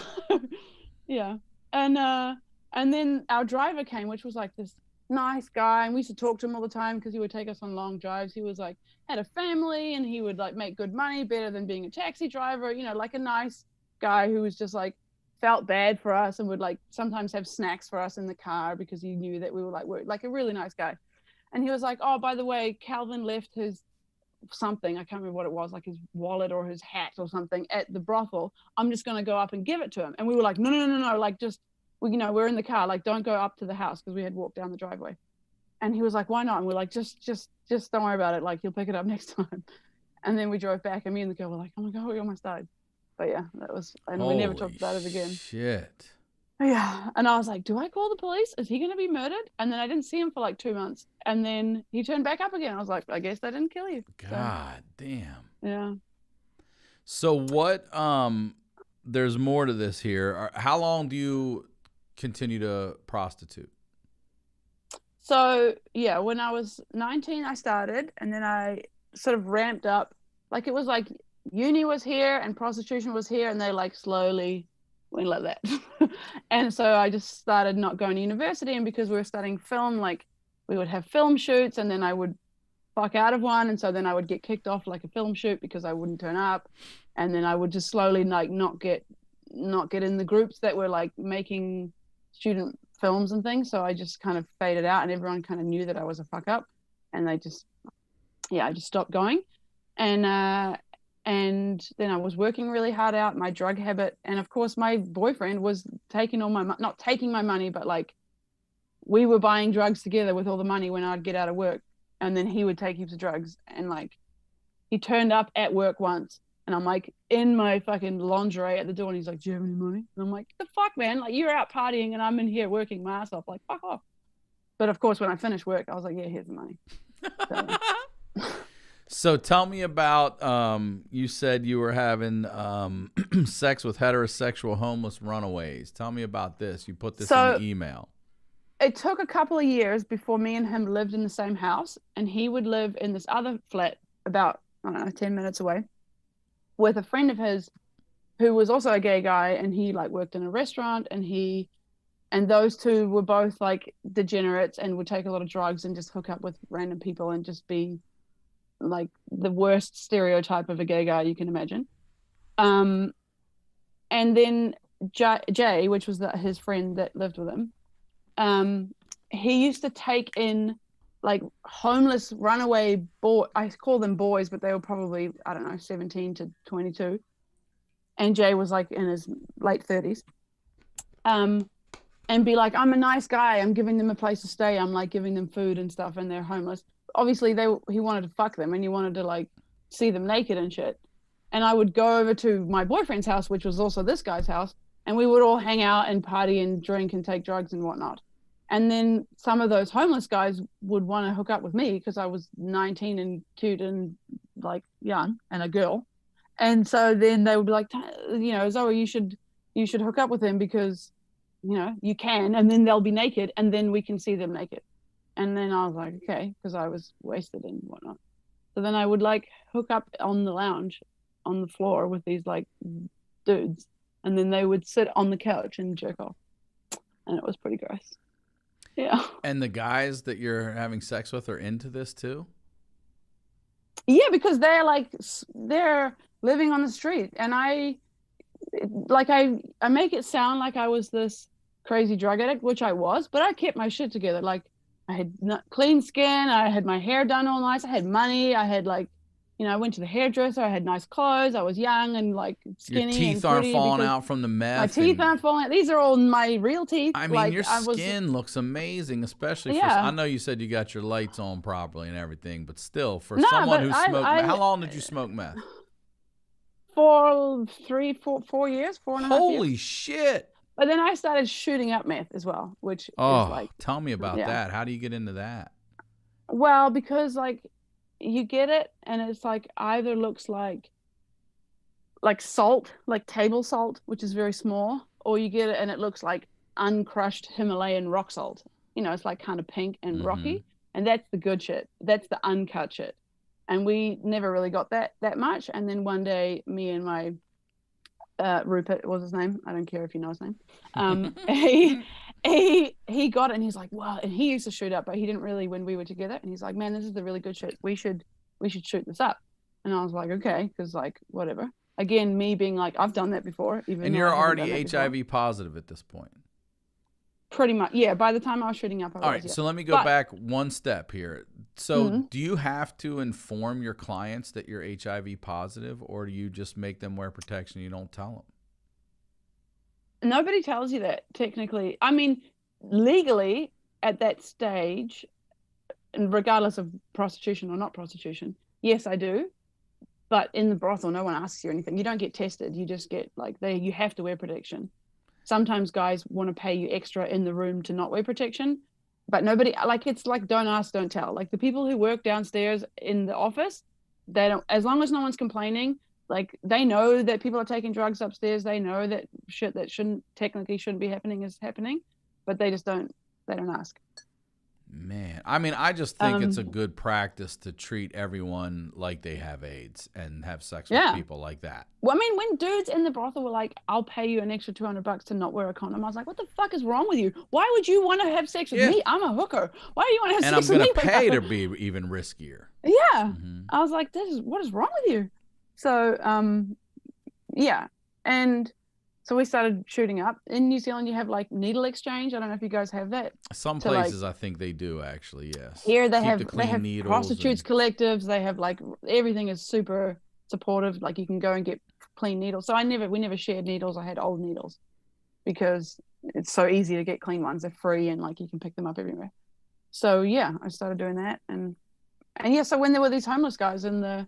yeah. And then our driver came, which was like this nice guy, and we used to talk to him all the time because he would take us on long drives. He was like had a family, and he would like make good money, better than being a taxi driver, you know, like a nice guy who was just like felt bad for us and would like sometimes have snacks for us in the car because he knew that we were like a really nice guy. And he was like, oh, by the way, Calvin left his something, I can't remember what it was, like his wallet or his hat or something at the brothel. I'm just going to go up and give it to him. And we were like, no, like just, you know, we're in the car, like don't go up to the house, because we had walked down the driveway. And he was like, why not? And we're like, just don't worry about it, like you'll pick it up next time. And then we drove back, and me and the girl were like, oh my god, we almost died. But yeah, that was, and we never talked about it again. Shit. Yeah. And I was like, do I call the police? Is he going to be murdered? And then I didn't see him for like 2 months. And then he turned back up again. I was like, I guess they didn't kill you. God damn. Yeah. So what, there's more to this here. How long do you continue to prostitute? So yeah, when I was 19, I started, and then I sort of ramped up. Like it was like uni was here and prostitution was here, and they like slowly went like that. And so I just started not going to university, and because we were studying film, like we would have film shoots, and then I would fuck out of one, and so then I would get kicked off like a film shoot because I wouldn't turn up, and then I would just slowly like not get in the groups that were like making student films and things. So I just kind of faded out, and everyone kind of knew that I was a fuck up, and I just stopped going. And then I was working really hard out my drug habit, and of course my boyfriend was taking all my not taking my money, but like we were buying drugs together with all the money when I'd get out of work, and then he would take heaps of drugs. And like he turned up at work once, and I'm like in my fucking lingerie at the door, and he's like, do you have any money? And I'm like, the fuck, man, like you're out partying and I'm in here working my ass off, like fuck off. But of course when I finished work, I was like, yeah, here's the money. So tell me about, you said you were having sex with heterosexual homeless runaways. Tell me about this. You put this in the email. It took a couple of years before me and him lived in the same house, and he would live in this other flat about, I don't know, 10 minutes away with a friend of his who was also a gay guy, and he like worked in a restaurant, and those two were both like degenerates and would take a lot of drugs and just hook up with random people and just be like the worst stereotype of a gay guy you can imagine. And then Jay, which was his friend that lived with him, he used to take in like homeless runaway I call them boys, but they were probably, I don't know, 17 to 22. And Jay was like in his late 30s. And be like, I'm a nice guy, I'm giving them a place to stay, I'm like giving them food and stuff, and they're homeless. Obviously he wanted to fuck them, and he wanted to like see them naked and shit. And I would go over to my boyfriend's house, which was also this guy's house, and we would all hang out and party and drink and take drugs and whatnot. And then some of those homeless guys would want to hook up with me because I was 19 and cute and like young and a girl. And so then they would be like, you know, Zoe, you should hook up with him because, you know, you can, and then they'll be naked, and then we can see them naked. And then I was like, okay, because I was wasted and whatnot. So then I would like hook up on the lounge on the floor with these like dudes, and then they would sit on the couch and jerk off, and it was pretty gross. Yeah. And the guys that you're having sex with are into this too? Yeah, because they're living on the street, and I make it sound like I was this crazy drug addict, which I was, but I kept my shit together. Like I had clean skin, I had my hair done all nice, I had money, I had like, you know, I went to the hairdresser, I had nice clothes, I was young and like skinny. Your teeth aren't falling out from the meth. My teeth aren't falling out. These are all my real teeth. I mean, like, your skin looks amazing, especially for, I know you said you got your lights on properly and everything, but still, for someone who smoked, how long did you smoke meth? For 4 years, 4.5 years. Holy shit. But then I started shooting up meth as well, which is like... tell me about that. How do you get into that? Well, because like you get it and it's like either looks like salt, like table salt, which is very small, or you get it and it looks like uncrushed Himalayan rock salt. You know, it's like kind of pink and rocky, and that's the good shit. That's the uncut shit. and we never really got that much. And then one day, me and my Rupert was his name. I don't care if you know his name. He got it, and he's like, wow. And he used to shoot up, but he didn't really when we were together. And he's like, man, this is a really good shoot. We should shoot this up. And I was like, okay, because like whatever. Again, me being like, I've done that before. And you're already HIV positive at this point. Pretty much, yeah. By the time I was shooting up, I was. All right, yeah. so let me go back one step here. So, do you have to inform your clients that you're HIV positive, or do you just make them wear protection and you don't tell them? Nobody tells you that, technically. I mean, legally, at that stage, and regardless of prostitution or not prostitution, yes, I do. But in the brothel, no one asks you anything. You don't get tested. You just get, like, you have to wear protection. Sometimes guys want to pay you extra in the room to not wear protection, but nobody, like, it's like don't ask, don't tell. Like the people who work downstairs in the office, they don't, as long as no one's complaining, like they know that people are taking drugs upstairs. They know that shit that technically shouldn't be happening is happening, but they don't ask. Man, I mean, I just think it's a good practice to treat everyone like they have AIDS and have sex with people like that. Well, I mean, when dudes in the brothel were like, I'll pay you an extra $200 to not wear a condom, I was like, what the fuck is wrong with you? Why would you want to have sex with me? I'm a hooker. Why do you want to have sex with me? And I'm going to pay to be even riskier. Yeah. I was like, what is wrong with you? So, yeah. And so we started shooting up. In New Zealand, you have like needle exchange. I don't know if you guys have that. Some places, I think they do actually. Yes. Here they have prostitutes collectives. They have like everything is super supportive. Like you can go and get clean needles. So we never shared needles. I had old needles because it's so easy to get clean ones. They're free and like you can pick them up everywhere. So yeah, I started doing that and yeah. So when there were these homeless guys in the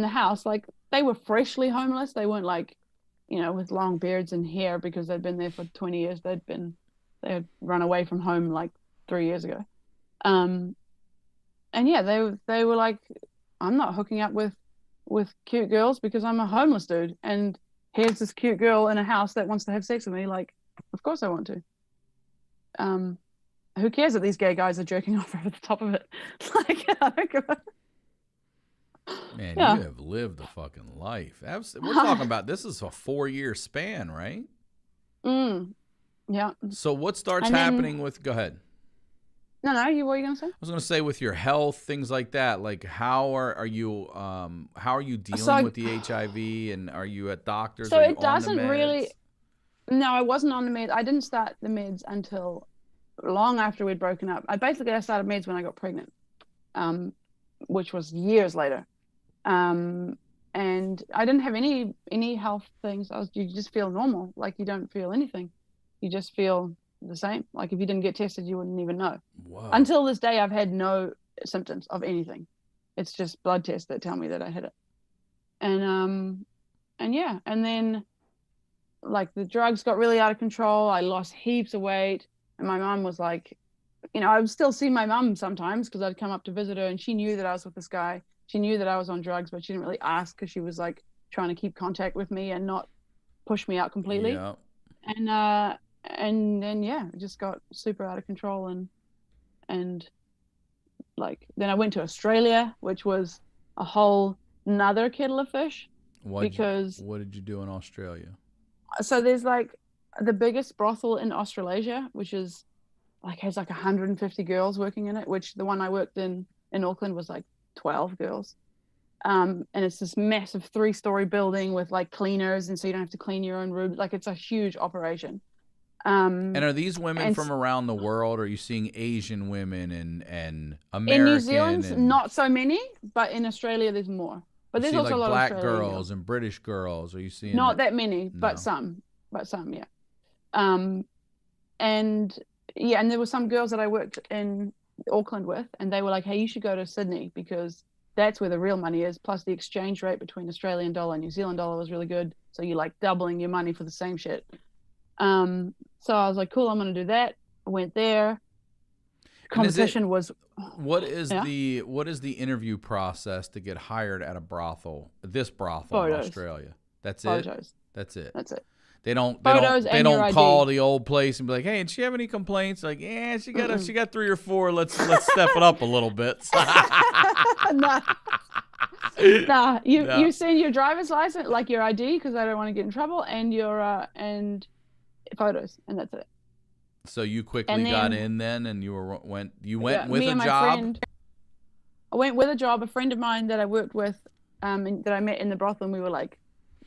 house, like they were freshly homeless. They weren't like, you know, with long beards and hair because they'd been there for 20 years. They had run away from home like 3 years ago. And yeah, they were like, I'm not hooking up with cute girls because I'm a homeless dude. And here's this cute girl in a house that wants to have sex with me. Like, of course I want to. Who cares that these gay guys are jerking off over the top of it? Like, I don't give a... Man, you have lived a fucking life. We're talking about, this is a 4-year span, right? Yeah. So what starts happening with, go ahead. No, what were you going to say? I was going to say with your health, things like that. Like how are you dealing with the HIV and are you at doctors? So it doesn't really, no, I wasn't on the meds. I didn't start the meds until long after we'd broken up. I started meds when I got pregnant, which was years later. And I didn't have any health things. You just feel normal. Like you don't feel anything. You just feel the same. Like if you didn't get tested, you wouldn't even know. Whoa. Until this day, I've had no symptoms of anything. It's just blood tests that tell me that I had it. And yeah. And then like the drugs got really out of control. I lost heaps of weight. And my mom was like, you know, I would still see my mom sometimes because I'd come up to visit her and she knew that I was with this guy. She knew that I was on drugs, but she didn't really ask because she was like trying to keep contact with me and not push me out completely. Yeah. And then yeah, it just got super out of control and like then I went to Australia, which was a whole nother kettle of fish. What did you do in Australia? So there's like the biggest brothel in Australasia, which is like has like 150 girls working in it, which the one I worked in Auckland was like 12 girls. And it's this massive 3-story building with like cleaners, and so you don't have to clean your own room. Like it's a huge operation. And are these women from around the world? Or are you seeing Asian women and American? In New Zealand, not so many, but in Australia there's more. But there's also like a lot black of Australian girls and British girls. Are you seeing not that many, but some, yeah. And yeah, and there were some girls that I worked in Auckland with, and they were like, hey, you should go to Sydney because that's where the real money is. Plus the exchange rate between Australian dollar and New Zealand dollar was really good. So you're like doubling your money for the same shit. So I was like, cool, I'm going to do that. I went there. Competition was. What is the interview process to get hired at a brothel? This brothel in Australia. That's it. That's it. They don't Photos they and your don't call ID. the old place and be like, hey, did she have any complaints? Like, yeah, she got 3 or 4. Let's step it up a little bit. Nah, nah. No. You send your driver's license, like your ID, because I don't want to get in trouble, and your and photos, and that's it. So you quickly And then- got in then, and you went Yeah, with me a and my job. friend. I went with a job. A friend of mine that I worked with, and that I met in the brothel, and we were like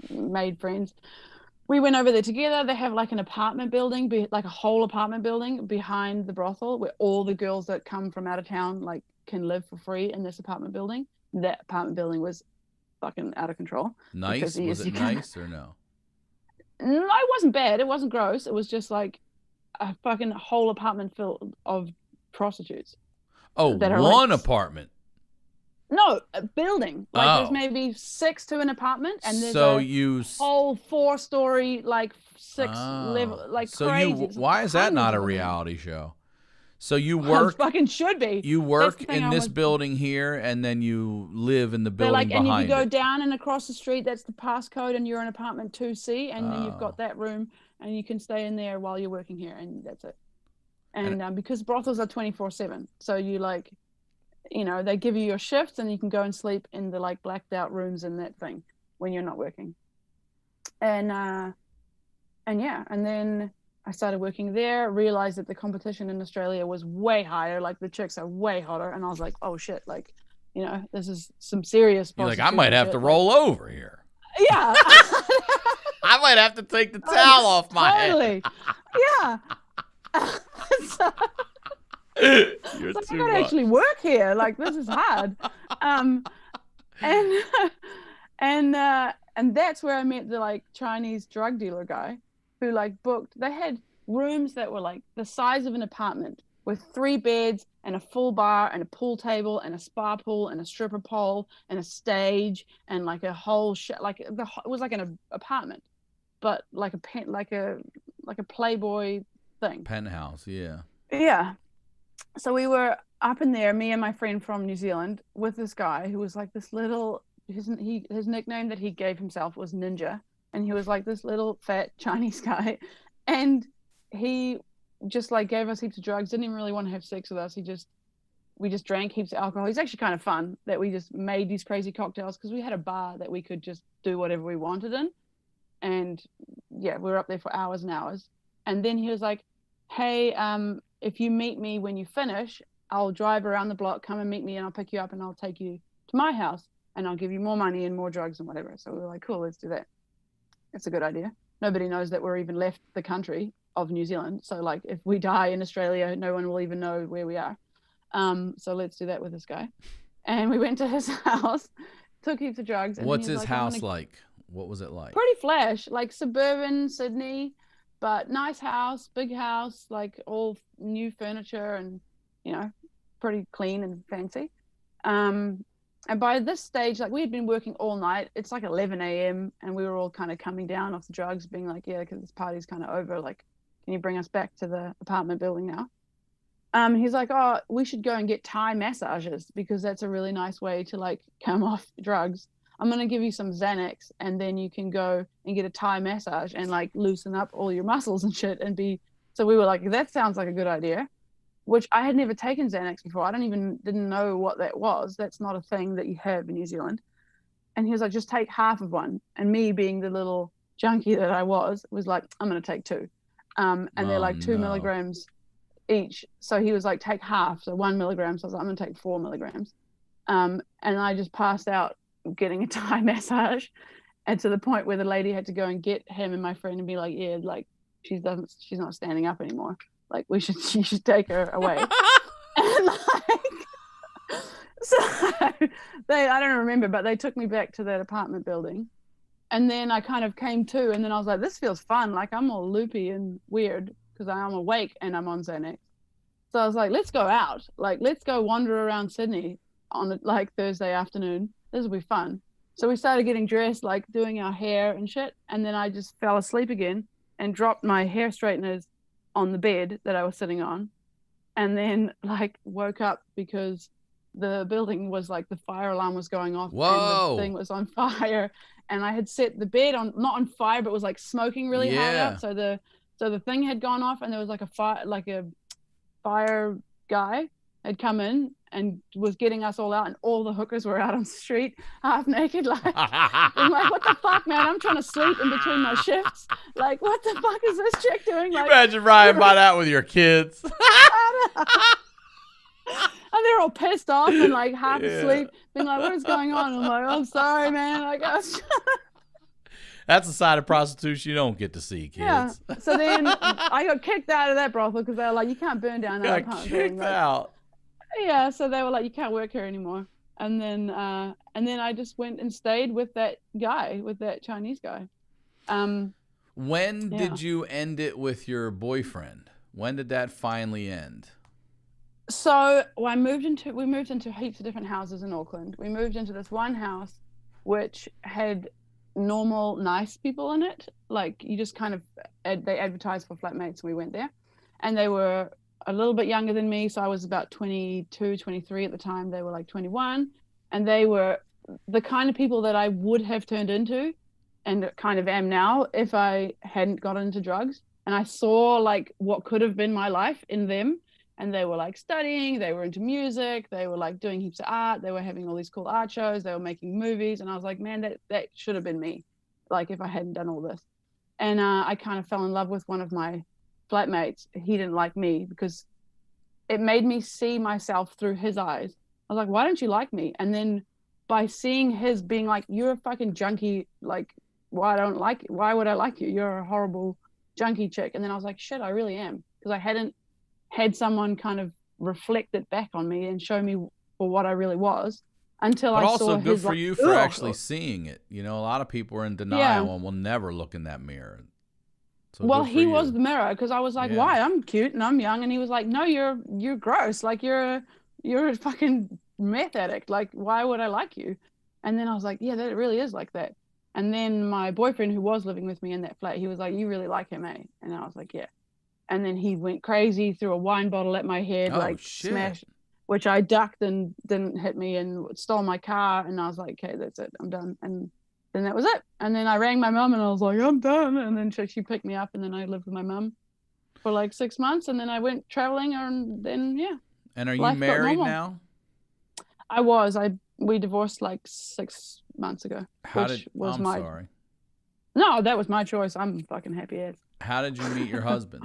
made friends. We went over there together. They have like an apartment building, like a whole apartment building behind the brothel, where all the girls that come from out of town like can live for free in this apartment building. That apartment building was fucking out of control. Nice? Was it nice or no? No, it wasn't bad. It wasn't gross. It was just like a fucking whole apartment filled of prostitutes. Oh, that are one like- apartment. No, a building. Like Oh. there's maybe 6 to an apartment, and there's So a you whole 4-story, like 6 Oh. level, like so crazy. why is that not a Hundreds of them. reality show? So you Well, work fucking should be. you That's work the thing in I this was- building here, and then you live in the They're building like, and if you behind go it. down and across the street, that's the passcode, and you're in apartment 2C, and then you've Oh. got that room, and you can stay in there while you're working here, and that's it. And because brothels are 24/7, so you like, you know, they give you your shifts, and you can go and sleep in the like blacked out rooms and that thing when you're not working. And yeah, and then I started working there, realized that the competition in Australia was way higher, like the chicks are way hotter, and I was like, oh shit, like, you know, this is some serious You're like, I prostitution might have shit, to like- roll over here. Yeah. I might have to take the towel off my head. Totally. Yeah. So, You're I too gotta much. actually work here. Like this is hard. And and that's where I met the like Chinese drug dealer guy who like booked. They had rooms that were like the size of an apartment with 3 beds and a full bar and a pool table and a spa pool and a stripper pole and a stage and like a whole it was like an apartment, but like a Playboy thing. Penthouse, yeah. Yeah. So we were up in there, me and my friend from New Zealand, with this guy who was like this little, his nickname that he gave himself was Ninja. And he was like this little fat Chinese guy. And he just like gave us heaps of drugs, didn't even really want to have sex with us. We just drank heaps of alcohol. It's actually kind of fun that we just made these crazy cocktails because we had a bar that we could just do whatever we wanted in. And yeah, we were up there for hours and hours. And then he was like, hey, if you meet me when you finish, I'll drive around the block, come and meet me, and I'll pick you up and I'll take you to my house and I'll give you more money and more drugs and whatever. So we were like, cool, let's do that. It's a good idea. Nobody knows that we're even left the country of New Zealand. So like if we die in Australia, no one will even know where we are. So let's do that with this guy. And we went to his house, took heaps of drugs. And What's he was his like, house like? What was it like? pretty flash, like suburban Sydney, but nice house, big house, like all new furniture and, you know, pretty clean and fancy. And by this stage, like we had been working all night. It's like 11 a.m. and we were all kind of coming down off the drugs, being like, yeah, because this party's kind of over. Like, can you bring us back to the apartment building now? He's like, oh, we should go and get Thai massages because that's a really nice way to like come off drugs. I'm going to give you some Xanax and then you can go and get a Thai massage and like loosen up all your muscles and shit and be. So we were like, that sounds like a good idea, which I had never taken Xanax before. I didn't know what that was. That's not a thing that you have in New Zealand. And he was like, just take half of one. And me being the little junkie that I was like, I'm going to take 2. And they're like 2 milligrams each. So he was like, take half. So 1 milligram. So I was like, I'm going to take 4 milligrams. And I just passed out getting a Thai massage, and to the point where the lady had to go and get him and my friend and be like, yeah, like she's not standing up anymore, like you should take her away. And like so I don't remember, but they took me back to that apartment building, and then I kind of came to, and then I was like, this feels fun, like I'm all loopy and weird because I'm awake and I'm on Xanax. So I was like, let's go out, like let's go wander around Sydney on like Thursday afternoon. This will be fun. So we started getting dressed, like doing our hair and shit. And then I just fell asleep again and dropped my hair straighteners on the bed that I was sitting on. And then like woke up because the building was like the fire alarm was going off. Whoa. And the thing was on fire, and I had set the bed on, not on fire, but it was like smoking really hard out. So the thing had gone off, and there was like a fire guy had come in and was getting us all out, and all the hookers were out on the street half naked, like I'm like, what the fuck, man, I'm trying to sleep in between my shifts, like what the fuck is this chick doing? Like, imagine Ryan by that with your kids. And they're all pissed off and like half asleep, being like, what is going on? I'm like, I'm sorry, man, I guess. That's a side of prostitution you don't get to see, kids. Yeah. So then I got kicked out of that brothel because they were like, you can't burn down that apartment building. Kicked out. Yeah, so they were like, you can't work here anymore. And then I just went and stayed with that guy, with that Chinese guy. When did you end it with your boyfriend? When did that finally end? So we moved into heaps of different houses in Auckland. We moved into this one house which had normal, nice people in it. Like you just kind of, they advertised for flatmates, and we went there. And they were a little bit younger than me, so I was about 22, 23 at the time. They were like 21, and they were the kind of people that I would have turned into, and kind of am now, if I hadn't gotten into drugs. And I saw like what could have been my life in them. And they were like studying, they were into music, they were like doing heaps of art, they were having all these cool art shows, they were making movies. And I was like, man, that should have been me, like if I hadn't done all this. And I kind of fell in love with one of my flatmates. He didn't like me because it made me see myself through his eyes. I was like, why don't you like me? And then by seeing his being like, you're a fucking junkie, like why would I like you? You're a horrible junkie chick. And then I was like, shit, I really am. Because I hadn't had someone kind of reflect it back on me and show me for what I really was until I saw his. But also good for you for actually seeing it. You know, a lot of people are in denial and will never look in that mirror. So well, he was the mirror, because I was like, why? I'm cute and I'm young. And he was like, no, you're gross. Like you're a fucking meth addict. Like, why would I like you? And then I was like, yeah, that really is like that. And then my boyfriend, who was living with me in that flat, he was like, you really like him, eh? And I was like, yeah. And then he went crazy, threw a wine bottle at my head, smashed, which I ducked and didn't hit me, and stole my car. And I was like, okay, that's it, I'm done. And then that was it. And then I rang my mum and I was like, I'm done. And then she picked me up, and then I lived with my mum for like 6 months. And then I went traveling, and then, yeah. And are you married now? I was. We divorced like 6 months ago. Sorry. No, that was my choice. I'm fucking happy as. How did you meet your husband?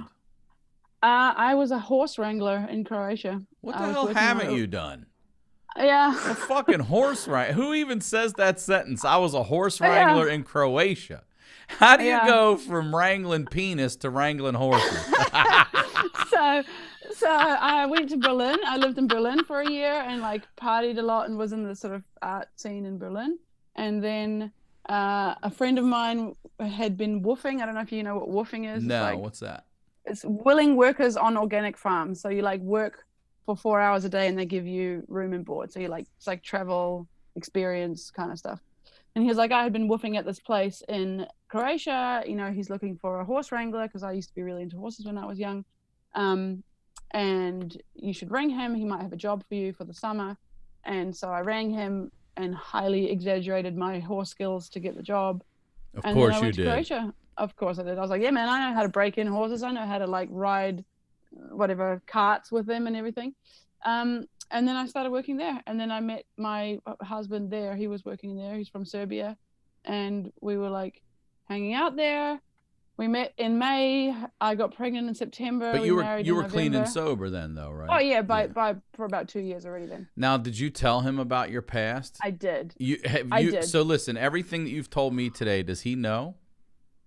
I was a horse wrangler in Croatia. What the hell haven't you done? Yeah. A fucking horse wrangler. Who even says that sentence? I was a horse wrangler in Croatia. How do you go from wrangling penis to wrangling horses? So I went to Berlin. I lived in Berlin for a year and like partied a lot and was in the sort of art scene in Berlin. And then a friend of mine had been woofing. I don't know if you know what woofing is. No, what's that? It's willing workers on organic farms. So you like work for 4 hours a day and they give you room and board. So you like, it's like travel experience kind of stuff. And he was like, I had been woofing at this place in Croatia. You know, he's looking for a horse wrangler because I used to be really into horses when I was young. And you should ring him. He might have a job for you for the summer. And so I rang him and highly exaggerated my horse skills to get the job. Of course you did. Croatia. Of course I did. I was like, yeah, man, I know how to break in horses. I know how to like ride whatever carts with them and everything. And then I started working there. And then I met my husband there. He was working there. He's from Serbia. And we were like hanging out there. We met in May. I got pregnant in September. But you were clean and sober then, though, right? Oh yeah, for about 2 years already then. Now, did you tell him about your past? I did. I did. So listen, everything that you've told me today, does he know?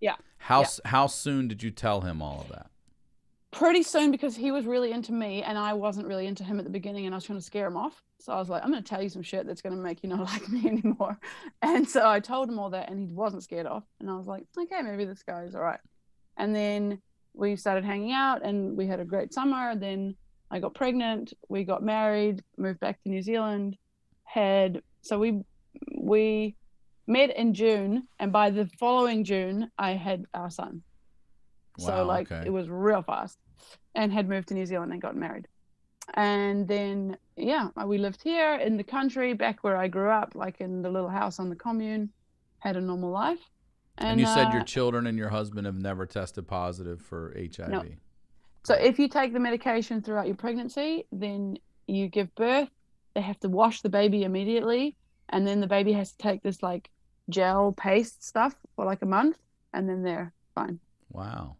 Yeah. How soon did you tell him all of that? Pretty soon, because he was really into me and I wasn't really into him at the beginning, and I was trying to scare him off. So I was like, I'm going to tell you some shit that's going to make you not like me anymore. And so I told him all that and he wasn't scared off. And I was like, okay, maybe this guy is all right. And then we started hanging out and we had a great summer. Then I got pregnant. We got married, moved back to New Zealand. So we met in June, and by the following June, I had our son. Wow, so like it was real fast, and had moved to New Zealand and got married. And then, yeah, we lived here in the country, back where I grew up, like in the little house on the commune, had a normal life. And you said your children and your husband have never tested positive for HIV. No. So if you take the medication throughout your pregnancy, then you give birth, they have to wash the baby immediately. And then the baby has to take this like gel paste stuff for like a month, and then they're fine. Wow.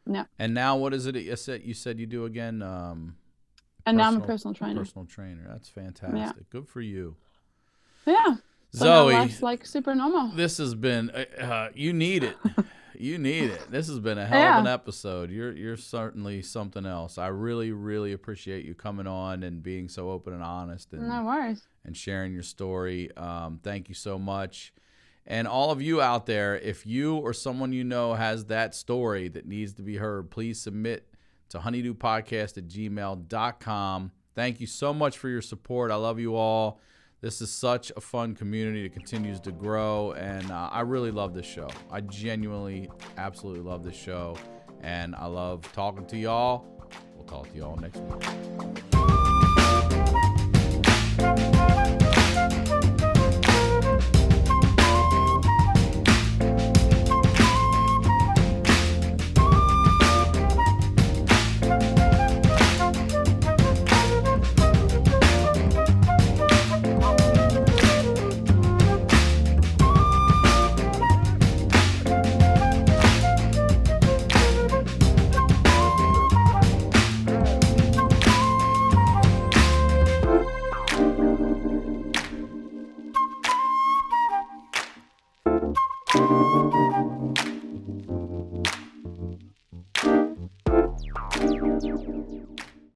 Yeah. And now what is it you said you do again? And now I'm a personal trainer. Personal trainer. That's fantastic. Yeah. Good for you. Yeah. So Zoe, life's like super normal. this has been, you need it. You need it. This has been a hell of an episode. You're certainly something else. I really, really appreciate you coming on and being so open and honest and, No worries. and sharing your story. Thank you so much. And all of you out there, if you or someone you know has that story that needs to be heard, please submit to honeydewpodcast@gmail.com. Thank you so much for your support. I love you all. This is such a fun community that continues to grow, and I really love this show. I genuinely, absolutely love this show, and I love talking to y'all. We'll talk to y'all next week.